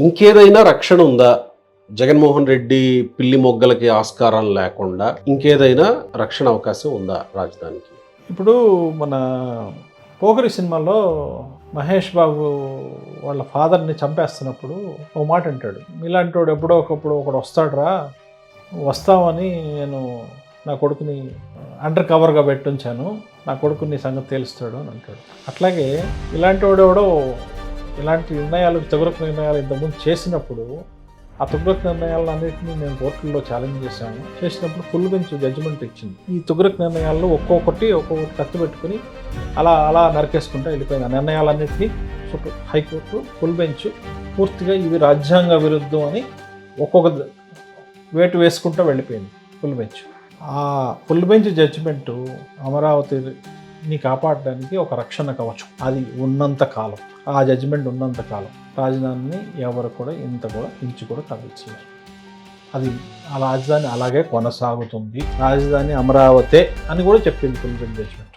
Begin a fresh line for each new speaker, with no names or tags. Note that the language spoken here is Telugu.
ఇంకేదైనా రక్షణ ఉందా? జగన్మోహన్ రెడ్డి పిల్లి మొగ్గలకి ఆస్కారం లేకుండా ఇంకేదైనా రక్షణ అవకాశం ఉందా రాజధానికి?
ఇప్పుడు మన పోకిరి సినిమాలో మహేష్ బాబు వాళ్ళ ఫాదర్ని చంపేస్తున్నప్పుడు ఓ మాట అంటాడు, ఇలాంటి వాడు ఎప్పుడో ఒకప్పుడు ఒకడు వస్తాడురా, వస్తామని నేను నా కొడుకుని అండర్ కవర్గా పెట్టించాను, నా కొడుకుని సంగతి తెలుస్తాడు అని అంటాడు. అట్లాగే ఇలాంటి వాడు ఎవడో ఇలాంటి నిర్ణయాలు, తుగ్లక్ నిర్ణయాలు ఇంతకుముందు చేసినప్పుడు ఆ తుగ్లక్ నిర్ణయాలన్నింటినీ నేను కోర్టుల్లో ఛాలెంజ్ చేసినప్పుడు ఫుల్ బెంచ్ జడ్జిమెంట్ ఇచ్చింది. ఈ తుగ్లక్ నిర్ణయాల్లో ఒక్కొక్కటి కత్తి పెట్టుకుని అలా అలా నరికేసుకుంటూ వెళ్ళిపోయింది. ఆ నిర్ణయాలన్నింటినీ హైకోర్టు ఫుల్ బెంచ్ పూర్తిగా ఇవి రాజ్యాంగ విరుద్ధం అని ఒక్కొక్క వేటు వేసుకుంటూ వెళ్ళిపోయింది ఫుల్ బెంచ్. ఆ ఫుల్ బెంచ్ జడ్జిమెంటు అమరావతిని కాపాడడానికి ఒక రక్షణ కవచం. అది ఉన్నంత కాలం, ఆ జడ్జిమెంట్ ఉన్నంత కాలం రాజధానిని ఎవరు కూడా ఇంత కూడా ఇంచు కూడా కదిలించలేరు. అది ఆ రాజధాని అలాగే కొనసాగుతుంది, రాజధాని అమరావతే అని కూడా చెప్పింది ఫుల్ బెంచ్ జడ్జిమెంట్.